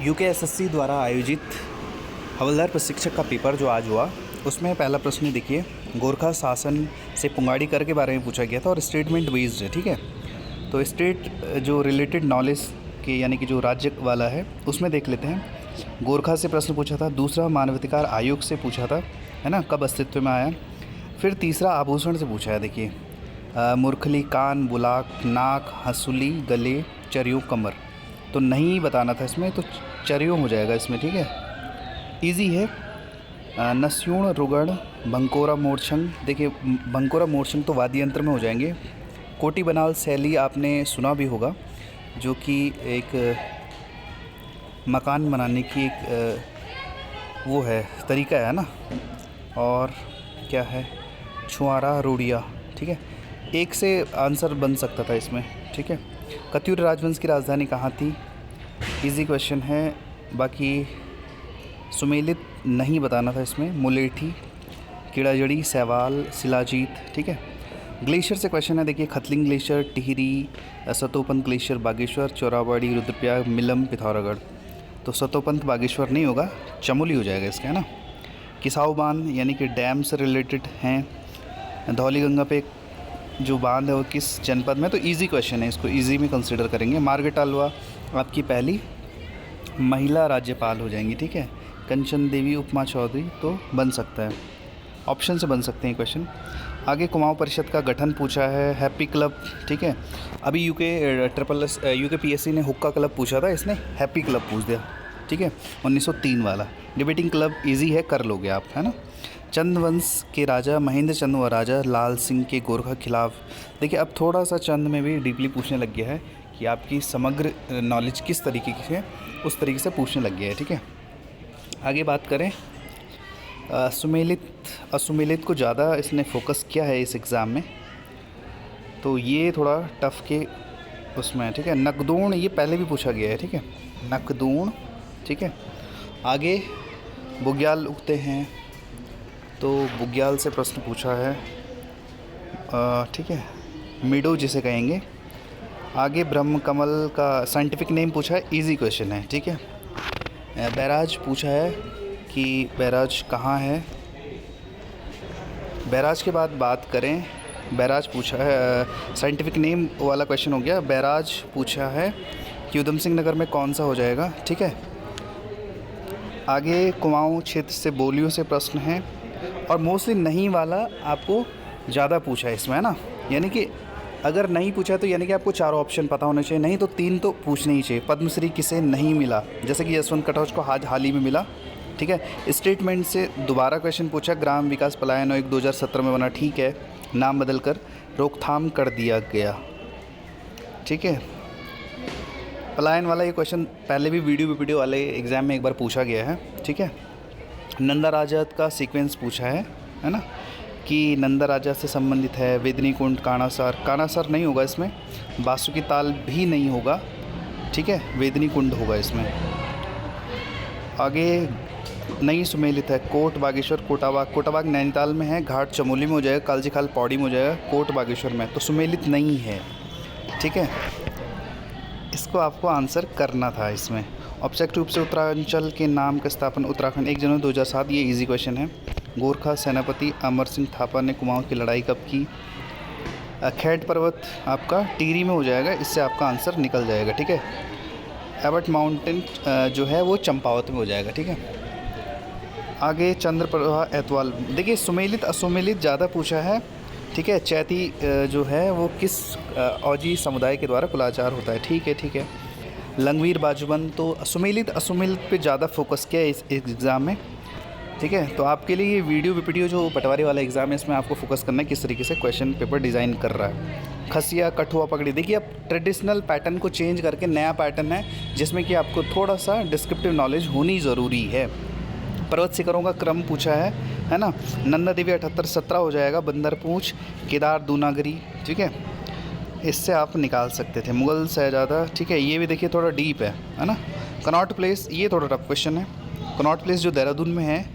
UKSSC द्वारा आयोजित हवलदार प्रशिक्षक का पेपर जो आज हुआ, उसमें पहला प्रश्न देखिए, गोरखा शासन से पुंगाड़ी कर के बारे में पूछा गया था और स्टेटमेंट बेस्ड है, ठीक है। तो स्टेट जो रिलेटेड नॉलेज के यानी कि जो राज्य वाला है उसमें देख लेते हैं। गोरखा से प्रश्न पूछा था, दूसरा मानवाधिकार आयोग से पूछा था, है ना, कब अस्तित्व में आया। फिर तीसरा आभूषण से पूछा है, देखिए मुरखली, कान, बुलाक, नाक, हंसुली, गले, चरियों, कमर। तो नहीं बताना था इसमें, तो चरियों हो जाएगा इसमें, ठीक है, इजी है। नस्यूण, रुगड़, भंकोरा, मोरछंग। देखिए भंकोरा मोरछंग तो वाद्य यंत्र में हो जाएंगे। कोटी बनाल शैली आपने सुना भी होगा, जो कि एक मकान बनाने की एक वो है, तरीका है ना। और क्या है, छुआरा, रोडिया, ठीक है। एक से आंसर बन सकता था इसमें, ठीक है। कत्यूर राजवंश की राजधानी कहाँ थी, इजी क्वेश्चन है। बाकी सुमेलित नहीं बताना था इसमें, मुलेठी, कीड़ाजड़ी, सैवाल, शिलाजीत, ठीक है। ग्लेशियर से क्वेश्चन है, देखिए खतलिंग ग्लेशियर, टिहरी, सतोपंत ग्लेशियर, बागेश्वर, चौराबाड़ी, रुद्रप्रयाग, मिलम, पिथौरागढ़। तो सतोपंत बागेश्वर नहीं होगा, चमोली हो जाएगा इसका, है ना। किसाऊ बांध यानी कि डैम से रिलेटेड हैं। धौलीगंगा पे जो बांध है वो किस जनपद में, तो इजी क्वेश्चन है, इसको इजी में कंसिडर करेंगे। मार्गरेट आल्वा आपकी पहली महिला राज्यपाल हो जाएंगी, ठीक है। कंचन देवी, उपमा चौधरी, तो बन सकता है, ऑप्शन से बन सकते हैं क्वेश्चन। आगे कुमाऊं परिषद का गठन पूछा है, हैप्पी क्लब, ठीक है। अभी यूके पीएससी ने हुक्का क्लब पूछा था, इसने हैप्पी क्लब पूछ दिया, ठीक है, 1903 वाला। डिबेटिंग क्लब इजी है, कर लोगे आप, है ना। चंद वंश के राजा महेंद्र चंद व राजा लाल सिंह के गोरखा खिलाफ। देखिए अब थोड़ा सा चंद में भी डीपली पूछने लग गया है कि आपकी समग्र नॉलेज किस तरीके की है, उस तरीके से पूछने लग गया है, ठीक है। आगे बात करें, सुमेलित असुमेलित को ज़्यादा इसने फोकस किया है इस एग्ज़ाम में, तो ये थोड़ा टफ के उसमें है, ठीक है। नकदूण ये पहले भी पूछा गया है, ठीक है, नकदूण, ठीक है। आगे बुग्याल उगते हैं, तो बुग्याल से प्रश्न पूछा है, ठीक है, मिडो जिसे कहेंगे। आगे ब्रह्म कमल का साइंटिफिक नेम पूछा है, इजी क्वेश्चन है, ठीक है। बैराज पूछा है कि बैराज कहाँ है। बैराज के बाद बात करें, बैराज पूछा है, साइंटिफिक नेम वाला क्वेश्चन हो गया। बैराज पूछा है कि उधम सिंह नगर में कौन सा हो जाएगा, ठीक है। आगे कुमाऊं क्षेत्र से बोलियों से प्रश्न है, और मोस्टली नहीं वाला आपको ज़्यादा पूछा है इसमें, है ना। यानी कि अगर नहीं पूछा है तो यानी कि आपको चारों ऑप्शन पता होने चाहिए, नहीं तो 3 तो पूछने ही चाहिए। पद्मश्री किसे नहीं मिला, जैसे कि यशवंत कटोच को हाल ही में मिला, ठीक है। स्टेटमेंट से दोबारा क्वेश्चन पूछा, ग्राम विकास पलायन आयोग 2017 में बना, ठीक है, नाम बदल कर रोकथाम कर दिया गया, ठीक है। पलायन वाला ये क्वेश्चन पहले भी वीडियो वाले एग्ज़ाम में एक बार पूछा गया है, ठीक है। नंदा राजा का सीक्वेंस पूछा है ना, कि नंदा राजा से संबंधित है। वेदनी कुंड, कानासार नहीं होगा इसमें, बासुकी ताल भी नहीं होगा, ठीक है, वेदनी कुंड होगा इसमें। आगे नहीं सुमेलित है, कोट बागेश्वर, कोटाबाग नैनीताल में है, घाट चमोली में हो जाएगा, कालजी खाल पौड़ी में हो जाएगा, कोट बागेश्वर में, तो सुमेलित नहीं है, ठीक है। इसको आपको आंसर करना था इसमें। औपचारिक रूप से उत्तरांचल के नाम का स्थापना उत्तराखंड 1 जनवरी 2007, ये इजी क्वेश्चन है। गोरखा सेनापति अमर सिंह थापा ने कुमाऊं की लड़ाई कब की। खैट पर्वत आपका टिहरी में हो जाएगा, इससे आपका आंसर निकल जाएगा, ठीक है। एबट माउंटेन जो है वो चंपावत में हो जाएगा, ठीक है। आगे चंद्रप्रभा एतवाल, देखिए सुमेलित असुमेलित ज़्यादा पूछा है, ठीक है। चैती जो है वो किस औजी समुदाय के द्वारा कुलाचार होता है, ठीक है, ठीक है। लंगवीर बाजूबंद, तो सुमेलित असुमेलित पे ज़्यादा फोकस किया है इस एग्ज़ाम में, ठीक है। तो आपके लिए ये वीडियो जो पटवारी वाला एग्ज़ाम है, इसमें आपको फोकस करना है किस तरीके से क्वेश्चन पेपर डिज़ाइन कर रहा है। खसिया, कठुआ, पगड़ी, देखिए अब ट्रेडिशनल पैटर्न को चेंज करके नया पैटर्न है, जिसमें कि आपको थोड़ा सा डिस्क्रिप्टिव नॉलेज होनी ज़रूरी है। पर्वत शिखरों का क्रम पूछा है ना। नंदा देवी 78-17 हो जाएगा। बंदर पूंछ, केदार, दूनागरी, ठीक है, इससे आप निकाल सकते थे। मुगल शहजादा, ठीक है, ये भी देखिए थोड़ा डीप है ना। कनॉट प्लेस, ये थोड़ा टफ क्वेश्चन है। कनॉट प्लेस जो देहरादून में है,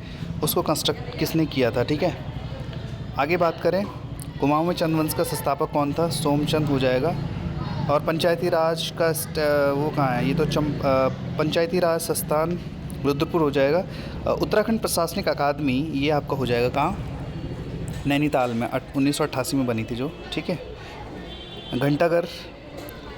उसको कंस्ट्रक्ट किसने किया था, ठीक है। आगे बात करें, कुमाऊं में चंद वंश का संस्थापक कौन था, सोमचंद हो जाएगा। और पंचायती राज का वो कहाँ है, ये तो पंचायती राज संस्थान रुद्रपुर हो जाएगा। उत्तराखंड प्रशासनिक अकादमी ये आपका हो जाएगा कहाँ, नैनीताल में, 1988 में बनी थी जो, ठीक है। घंटाघर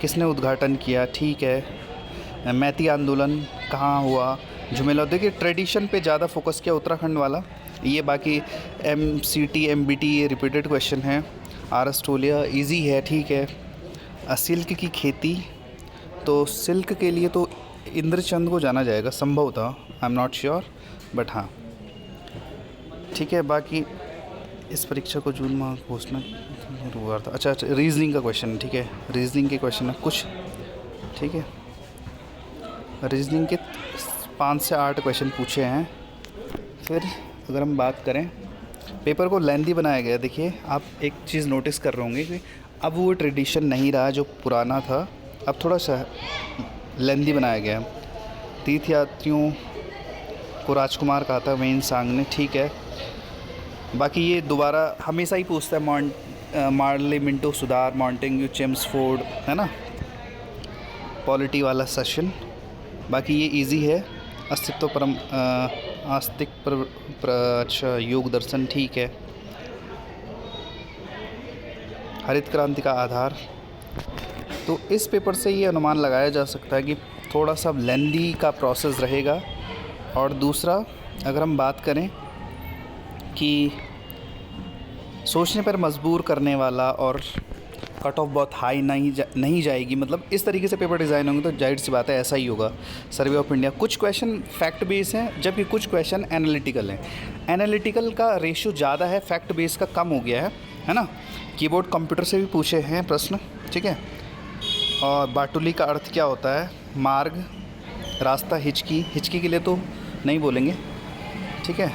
किसने उद्घाटन किया, ठीक है। मैती आंदोलन कहाँ हुआ, झुमेला। देखिए ट्रेडिशन पे ज़्यादा फोकस किया उत्तराखंड वाला ये, बाकी MCT MBT ये रिपीटेड क्वेश्चन है। ऑस्ट्रेलिया इजी है, ठीक है। सिल्क की खेती, तो सिल्क के लिए तो इंद्रचंद को जाना जाएगा संभवतः, I am not sure, but हाँ ठीक है। बाकी इस परीक्षा को जून माह घोषणा हुआ था। अच्छा, रीजनिंग का क्वेश्चन, ठीक है। रीजनिंग के क्वेश्चन है कुछ, ठीक है। रीजनिंग के 5 से 8 क्वेश्चन पूछे हैं। फिर अगर हम बात करें, पेपर को लेंथी बनाया गया। देखिए आप एक चीज़ नोटिस कर रहे होंगे कि अब वो ट्रेडिशन नहीं रहा जो पुराना था, अब थोड़ा सा लेंथी बनाया गया। तीर्थयात्रियों को राजकुमार कहा था वेन सांग ने, ठीक है। बाकी ये दोबारा हमेशा ही पूछता है, मार्ले मिंटो सुधार, मॉन्टेग्यू, चेम्सफोर्ड, है ना, पॉलिटी वाला सेशन। बाकी ये इजी है। अस्तित्व परम आस्तिक अच्छा, योग दर्शन, ठीक है। हरित क्रांति का आधार, तो इस पेपर से ये अनुमान लगाया जा सकता है कि थोड़ा सा लेंदी का प्रोसेस रहेगा। और दूसरा अगर हम बात करें कि सोचने पर मजबूर करने वाला और कट ऑफ बहुत हाई नहीं जाएगी, मतलब इस तरीके से पेपर डिज़ाइन होंगे तो जाहिर सी बात है ऐसा ही होगा। सर्वे ऑफ इंडिया, कुछ क्वेश्चन फैक्ट बेस हैं जबकि कुछ क्वेश्चन एनालिटिकल हैं। एनालिटिकल का रेशियो ज़्यादा है, फैक्ट बेस का कम हो गया है ना। कीबोर्ड कंप्यूटर से भी पूछे हैं प्रश्न, ठीक है। और बाटुली का अर्थ क्या होता है, मार्ग, रास्ता, हिचकी के लिए तो नहीं बोलेंगे, ठीक है।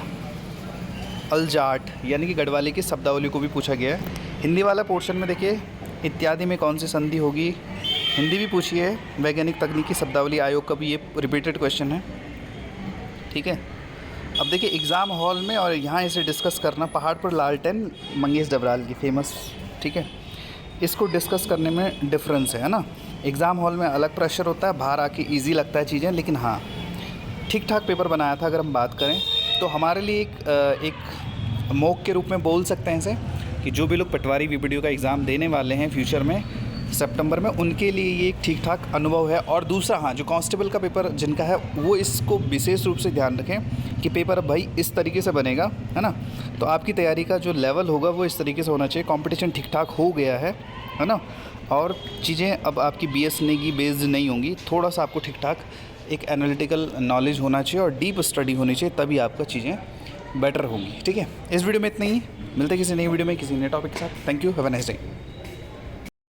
अलजाट यानी कि गढ़वाली की शब्दावली को भी पूछा गया है। हिंदी वाला पोर्शन में देखिए इत्यादि में कौन सी संधि होगी, हिंदी भी पूछी है। वैज्ञानिक तकनीकी शब्दावली आयोग का भी ये रिपीटेड क्वेश्चन है, ठीक है। अब देखिए एग्ज़ाम हॉल में और यहाँ इसे डिस्कस करना, पहाड़ पर लालटेन मंगेश डबराल की फेमस, ठीक है। इसको डिस्कस करने में डिफरेंस है ना। एग्ज़ाम हॉल में अलग प्रेशर होता है, बाहर आके इजी लगता है चीज़ें, लेकिन हाँ ठीक ठाक पेपर बनाया था। अगर हम बात करें तो हमारे लिए एक मॉक के रूप में बोल सकते हैं इसे, कि जो भी लोग पटवारी वीडियो का एग्ज़ाम देने वाले हैं फ्यूचर में सितंबर में, उनके लिए ये एक ठीक ठाक अनुभव है। और दूसरा हाँ, जो कांस्टेबल का पेपर जिनका है वो इसको विशेष रूप से ध्यान रखें कि पेपर अब भाई इस तरीके से बनेगा, है ना। तो आपकी तैयारी का जो लेवल होगा वो इस तरीके से होना चाहिए। कंपटीशन ठीक ठाक हो गया है ना। और चीज़ें अब आपकी BS नेगी बेस्ड नहीं होंगी, थोड़ा सा आपको ठीक ठाक एक एनालिटिकल नॉलेज होना चाहिए और डीप स्टडी होनी चाहिए, तभी आपका चीज़ें बेटर होंगी, ठीक है। इस वीडियो में इतना ही, मिलते हैं किसी नई वीडियो में किसी नए टॉपिक के साथ। Thank you, have a nice day.